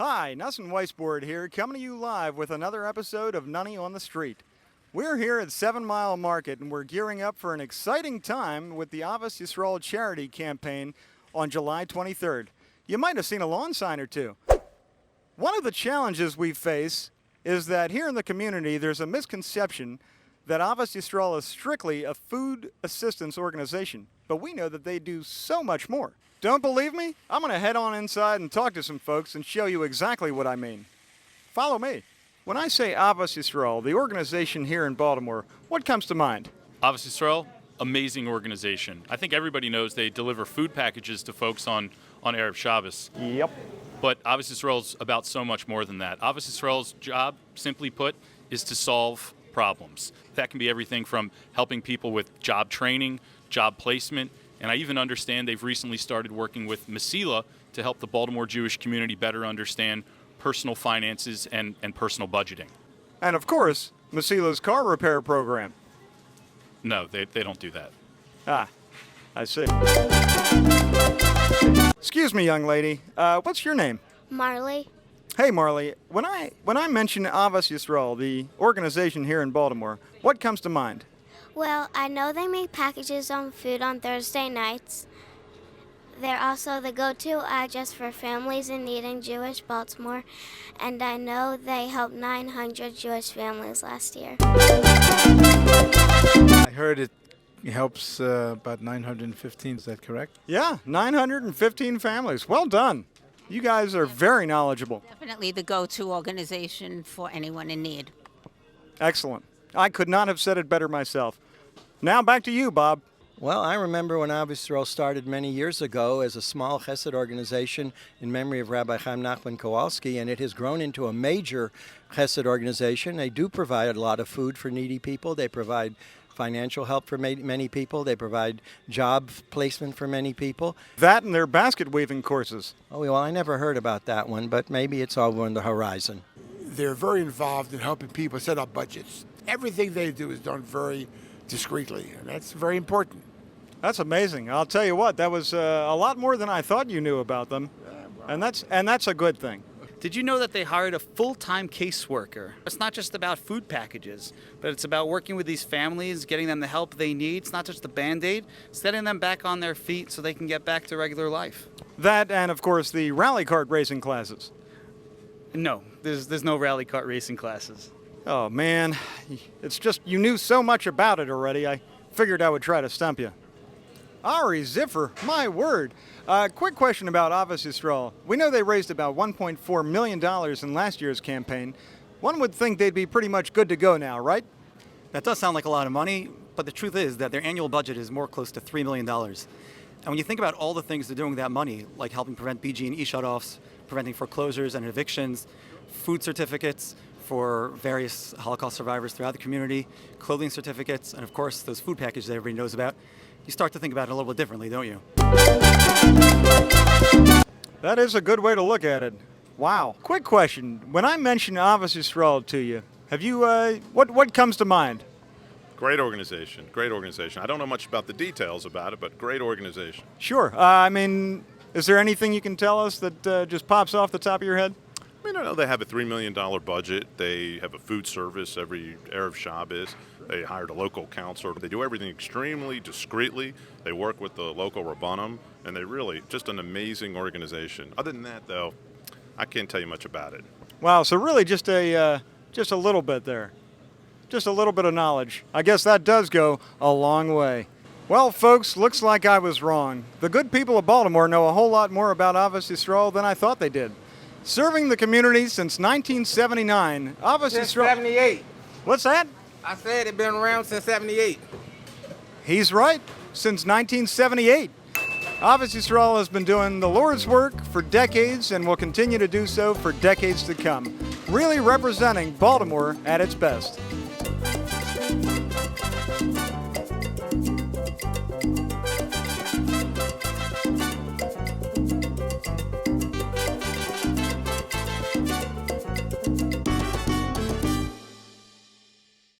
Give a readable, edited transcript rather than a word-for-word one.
Hi, Nussin Weisbord here, coming to you live with another episode of Nunny on the Street. We're here at 7 Mile Market, and we're gearing up for an exciting time with the Ahavas Yisrael charity campaign on July 23rd. You might have seen a lawn sign or two. One of the challenges we face is that here in the community, there's a misconception that Ahavas Yisrael is strictly a food assistance organization, but we know that they do so much more. Don't believe me? I'm going to head on inside and talk to some folks and show you exactly what I mean. Follow me. When I say Ahavas Yisrael, the organization here in Baltimore, what comes to mind? Ahavas Yisrael, amazing organization. I think everybody knows they deliver food packages to folks on Erev Shabbos. Yep. But Ahavas Yisrael is about so much more than that. Ahavas Yisrael's job, simply put, is to solve problems. That can be everything from helping people with job training, job placement, and I even understand they've recently started working with Mesila to help the Baltimore Jewish community better understand personal finances and personal budgeting. And of course, Mesila's car repair program. No, they don't do that. Ah, I see. Excuse me, young lady. What's your name? Marley. Hey, Marley. When I mention Ahavas Yisrael, the organization here in Baltimore, what comes to mind? Well, I know they make packages on food on Thursday nights. They're also the go-to address for families in need in Jewish Baltimore, and I know they helped 900 Jewish families last year. I heard it helps about 915, is that correct? Yeah, 915 families. Well done. You guys are very knowledgeable. Definitely the go-to organization for anyone in need. Excellent. I could not have said it better myself. Now back to you, Bob. Well, I remember when Ahavas Yisrael started many years ago as a small chesed organization in memory of Rabbi Chaim Nachman Kowalski, and it has grown into a major chesed organization. They do provide a lot of food for needy people. They provide financial help for many people. They provide job placement for many people. That and their basket weaving courses. Oh, well, I never heard about that one, but maybe it's over on the horizon. They're very involved in helping people set up budgets. Everything they do is done very discreetly, and that's very important. That's amazing. I'll tell you what, that was a lot more than I thought you knew about them, and that's a good thing. Did you know that they hired a full-time caseworker? It's not just about food packages, but it's about working with these families, getting them the help they need. It's not just the Band-Aid, setting them back on their feet so they can get back to regular life. That and, of course, the rally cart racing classes. No, there's no rally cart racing classes. Oh, man. It's just you knew so much about it already, I figured I would try to stump you. Ari Ziffer, my word. Quick question about Ahavas Yisrael. We know they raised about $1.4 million in last year's campaign. One would think they'd be pretty much good to go now, right? That does sound like a lot of money, but the truth is that their annual budget is more close to $3 million. And when you think about all the things they're doing with that money, like helping prevent BG and E shutoffs, preventing foreclosures and evictions, food certificates for various Holocaust survivors throughout the community, clothing certificates, and of course those food packages that everybody knows about, you start to think about it a little bit differently, don't you? That is a good way to look at it. Wow. Quick question. When I mention Ahavas Yisrael to you, have you, what comes to mind? Great organization, great organization. I don't know much about the details about it, but great organization. Sure. I mean, is there anything you can tell us that just pops off the top of your head? I know they have a $3 million budget. They have a food service every Erev Shabbos. They hired a local counselor. They do everything extremely discreetly. They work with the local Rabbanim, and they really, just an amazing organization. Other than that, though, I can't tell you much about it. Wow, so really just a little bit there. Just a little bit of knowledge. I guess that does go a long way. Well, folks, looks like I was wrong. The good people of Baltimore know a whole lot more about Ahavas Yisrael than I thought they did. Serving the community since 1979, Ahavas Since Yisrael... 78. What's that? I said it's been around since 78. He's right. Since 1978. Ahavas Yisrael has been doing the Lord's work for decades and will continue to do so for decades to come, really representing Baltimore at its best.